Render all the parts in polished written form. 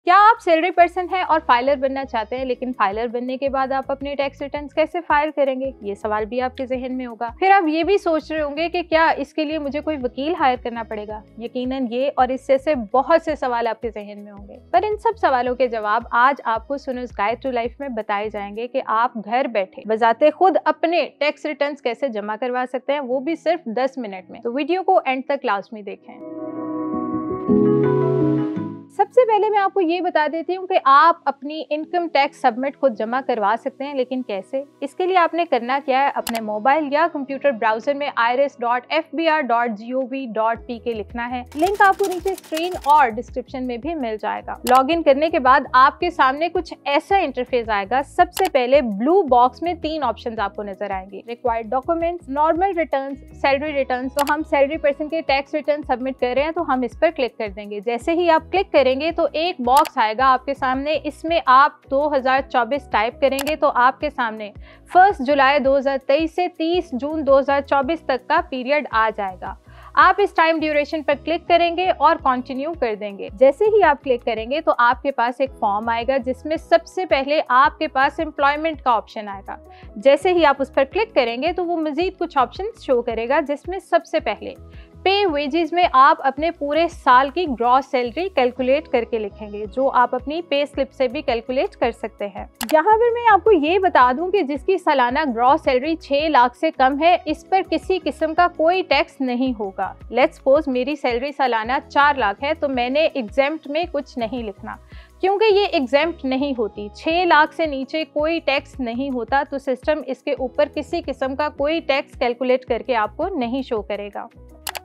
क्या आप salary person हैं और फाइलर बनना चाहते हैं, लेकिन फाइलर बनने के बाद आप अपने टैक्स रिटर्न्स कैसे फाइल करेंगे, ये सवाल भी आपके जहन में होगा। फिर आप ये भी सोच रहे होंगे कि क्या इसके लिए मुझे कोई वकील हायर करना पड़ेगा। यकीनन ये और इससे से बहुत से सवाल आपके जहन में होंगे, पर इन सब सवालों के जवाब आज आपको सुनोज गाइड टू लाइफ में बताए जाएंगे कि आप घर बैठे बजाते खुद अपने टैक्स रिटर्न्स कैसे जमा करवा सकते हैं, वो भी सिर्फ 10 मिनट में। तो वीडियो को एंड तक लाजमी देखें। सबसे पहले मैं आपको ये बता देती हूँ कि आप अपनी इनकम टैक्स सबमिट खुद जमा करवा सकते हैं, लेकिन कैसे। इसके लिए आपने करना क्या है, अपने मोबाइल या कंप्यूटर ब्राउजर में irs.fbr.gov.pk लिखना है। लिंक आपको नीचे स्क्रीन और डिस्क्रिप्शन में भी मिल जाएगा। लॉगिन करने के बाद आपके सामने कुछ ऐसा इंटरफेस आएगा। सबसे पहले ब्लू बॉक्स में 3 ऑप्शंस आपको नजर आएंगे, required documents, normal returns, salary returns. तो हम सैलरी पर्सन के टैक्स रिटर्न सबमिट कर रहे हैं तो हम इस पर क्लिक कर देंगे। जैसे ही आप क्लिक करेंगे तो एक बॉक्स आएगा आपके सामने, इसमें आप 2024 टाइप करेंगे तो आपके सामने 1 जुलाई 2023 से 30 जून 2024 तक का पीरियड आ जाएगा। आप इस टाइम ड्यूरेशन पर क्लिक करेंगे और कंटिन्यू कर देंगे। जैसे ही आप क्लिक करेंगे तो आपके पास एक फॉर्म आएगा जिसमें सबसे पहले आपके पास एम्प्लॉयमेंट का ऑप्शन आएगा। जैसे ही आप उस पर क्लिक करेंगे तो वो मजीद कुछ ऑप्शन शो करेगा, जिसमें सबसे पहले पे वेजेस में आप अपने पूरे साल की ग्रॉस सैलरी कैलकुलेट करके लिखेंगे, जो आप अपनी पे स्लिप से भी कैलकुलेट कर सकते हैं। यहाँ पर मैं आपको ये बता दूं कि जिसकी सालाना ग्रॉस सैलरी 6 लाख से कम है, इस पर किसी किस्म का कोई टैक्स नहीं होगा। लेट्स सपोज मेरी सैलरी सालाना 4 लाख है, तो मैंने एग्जेम्प्ट में कुछ नहीं लिखना, क्योंकि ये एग्जेम्प्ट नहीं होती। 6 लाख से नीचे कोई टैक्स नहीं होता, तो सिस्टम इसके ऊपर किसी किस्म का कोई टैक्स कैलकुलेट करके आपको नहीं शो करेगा।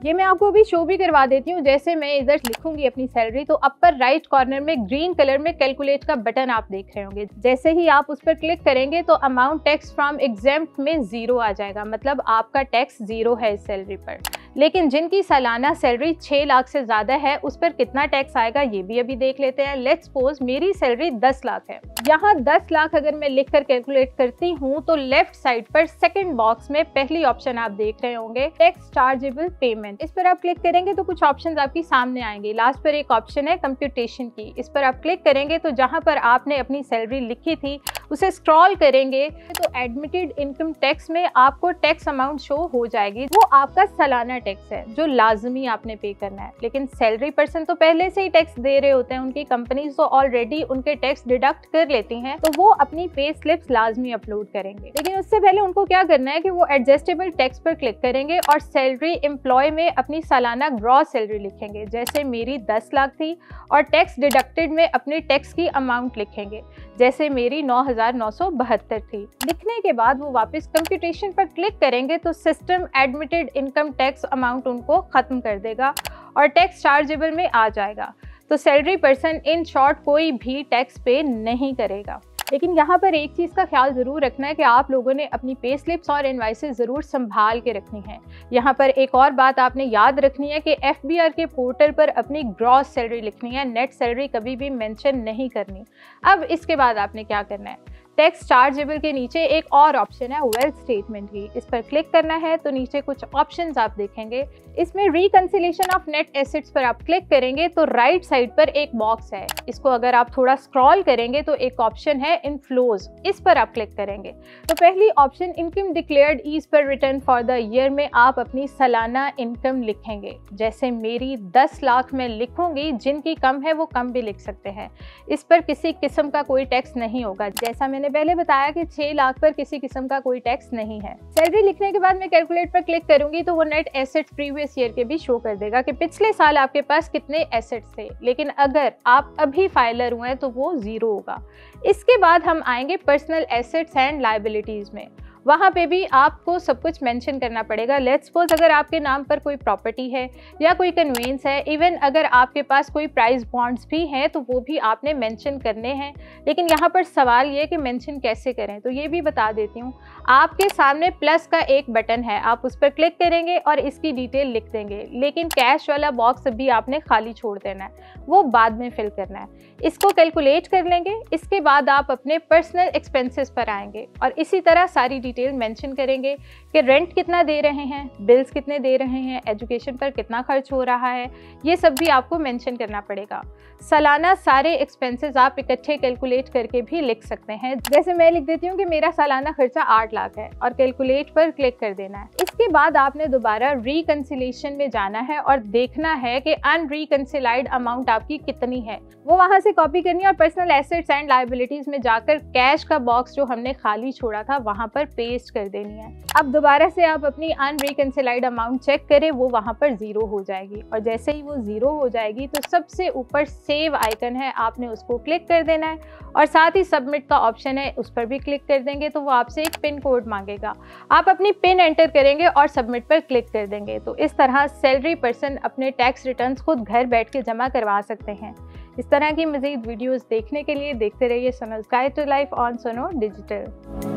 ये मैं आपको अभी शो भी करवा देती हूँ। जैसे मैं इधर लिखूंगी अपनी सैलरी, तो अपर राइट कॉर्नर में ग्रीन कलर में कैलकुलेट का बटन आप देख रहे होंगे। जैसे ही आप उस पर क्लिक करेंगे तो अमाउंट टैक्स फ्रॉम एग्जेम्प्ट में 0 आ जाएगा, मतलब आपका टैक्स 0 है इस सैलरी पर। लेकिन जिनकी सालाना सैलरी 6 लाख से ज्यादा है, उस पर कितना टैक्स आएगा ये भी अभी देख लेते हैं। लेट्स सपोज मेरी सैलरी 10 लाख है। यहाँ 10 लाख अगर मैं लिखकर कैलकुलेट करती हूँ तो लेफ्ट साइड पर सेकंड बॉक्स में पहली ऑप्शन आप देख रहे होंगे, टैक्स चार्जेबल पेमेंट। इस पर आप क्लिक करेंगे तो कुछ ऑप्शंस आपकी सामने आएंगे। लास्ट पर एक ऑप्शन है कंप्यूटेशन की। इस पर आप क्लिक करेंगे तो जहाँ पर आपने अपनी सैलरी लिखी थी उसे स्क्रॉल करेंगे तो एडमिटेड इनकम टैक्स में आपको टैक्स अमाउंट शो हो जाएगी। वो आपका सालाना टैक्स है जो लाजमी आपने पे करना है। लेकिन सैलरी पर्सन तो पहले से ही टैक्स दे रहे होते हैं, उनकी कंपनीज तो ऑलरेडी उनके टैक्स डिडक्ट कर लेती हैं, तो वो अपनी पे स्लिप्स लाजमी अपलोड करेंगे। लेकिन उससे पहले उनको क्या करना है कि वो एडजस्टेबल टैक्स पर क्लिक करेंगे और सैलरी एम्प्लॉय में अपनी सालाना ग्रॉस सैलरी लिखेंगे। जैसे मेरी 10 लाख थी और टैक्स डिडक्टेड में अपने टैक्स की अमाउंट लिखेंगे, जैसे मेरी 9,972 थी। लिखने के बाद वो वापस कंप्यूटेशन पर क्लिक करेंगे तो system admitted income tax amount उनको खत्म कर देगा और टैक्स चार्जेबल में आ जाएगा। तो सैलरी पर्सन इन शॉर्ट कोई भी टैक्स पे नहीं करेगा। लेकिन यहाँ पर एक चीज़ का ख्याल ज़रूर रखना है कि आप लोगों ने अपनी पे स्लिप्स और इनवाइसेस ज़रूर संभाल के रखनी है। यहाँ पर एक और बात आपने याद रखनी है कि FBR के पोर्टल पर अपनी ग्रॉस सैलरी लिखनी है, नेट सैलरी कभी भी मेंशन नहीं करनी। अब इसके बाद आपने क्या करना है, टैक्स चार्जेबल के नीचे एक और ऑप्शन है वेल्थ स्टेटमेंट की। इस पर क्लिक करना है तो नीचे कुछ ऑप्शंस आप देखेंगे। इसमें रिकंसिलिएशन ऑफ नेट एसेट्स पर आप क्लिक करेंगे तो राइट साइड पर एक बॉक्स है। इसको अगर आप थोड़ा स्क्रॉल करेंगे तो एक ऑप्शन है इनफ्लोज, इस पर आप क्लिक करेंगे तो पहली ऑप्शन इनकम डिक्लेयर्ड ईज पर रिटर्न फॉर द ईयर में आप अपनी सालाना इनकम लिखेंगे। जैसे मेरी 10 लाख में लिखूंगी, जिनकी कम है वो कम भी लिख सकते हैं। इस पर किसी किस्म का कोई टैक्स नहीं होगा। जैसा मैंने पहले बताया कि 6 लाख पर किसी किस्म का कोई टैक्स नहीं है। सैलरी लिखने के बाद मैं कैलकुलेट पर क्लिक करूंगी तो वो नेट एसेट्स प्रीवियस ईयर के भी शो कर देगा कि पिछले साल आपके पास कितने एसेट्स थे। लेकिन अगर आप अभी फाइलर हुए हैं तो वो 0 होगा। इसके बाद हम आएंगे पर्सनल एसेट्स एंड लायबिलिटीज में। वहाँ पे भी आपको सब कुछ मेंशन करना पड़ेगा। लेट्स सपोज अगर आपके नाम पर कोई प्रॉपर्टी है या कोई कन्वेंस है, इवन अगर आपके पास कोई प्राइस बॉन्ड्स भी हैं तो वो भी आपने मेंशन करने हैं। लेकिन यहाँ पर सवाल ये कि मेंशन कैसे करें, तो ये भी बता देती हूँ। आपके सामने प्लस का एक बटन है, आप उस पर क्लिक करेंगे और इसकी डिटेल लिख देंगे। लेकिन कैश वाला बॉक्स भी आपने खाली छोड़ देना है, वो बाद में फिल करना है। इसको कैलकुलेट कर लेंगे। इसके बाद आप अपने पर्सनल एक्सपेंसेस पर आएंगे और इसी तरह सारी डिटेल मेंशन करेंगे कि रेंट कितना दे रहे हैं, बिल्स कितने दे रहे हैं, एजुकेशन पर कितना खर्च हो रहा है, ये सब भी आपको मेंशन करना पड़ेगा। सालाना सारे एक्सपेंसेस आप इकट्ठे कैलकुलेट करके भी लिख सकते हैं। जैसे मैं लिख देती हूँ कि मेरा सालाना खर्चा 8 लाख है और कैलकुलेट पर क्लिक कर देना है। इसके बाद आपने दोबारा रिकंसिलेशन में जाना है और देखना है कि अनरिकंसिलाइड अमाउंट आपकी कितनी है, वो वहां से कॉपी करनी है और पर्सनल एसेट्स एंड लायबिलिटीज में जाकर कैश का बॉक्स जो हमने खाली छोड़ा था वहां पर पेस्ट कर देनी है। अब दोबारा से आप अपनी अनरिकंसिलाइड अमाउंट चेक करें, वो वहां पर 0 हो जाएगी और जैसे ही वो 0 हो जाएगी तो सबसे ऊपर सेव आइकन है, आपने उसको क्लिक कर देना है और साथ ही सबमिट का ऑप्शन है, उस पर भी क्लिक कर देंगे तो वो आपसे एक पिन कोड मांगेगा। आप अपनी पिन एंटर करेंगे और सबमिट पर क्लिक कर देंगे। तो इस तरह सैलरी पर्सन अपने टैक्स रिटर्न्स खुद घर बैठ के जमा करवा सकते हैं। इस तरह की मज़ीद वीडियोस देखने के लिए देखते रहिए सुनो स्काई टू लाइफ ऑन सुनो डिजिटल।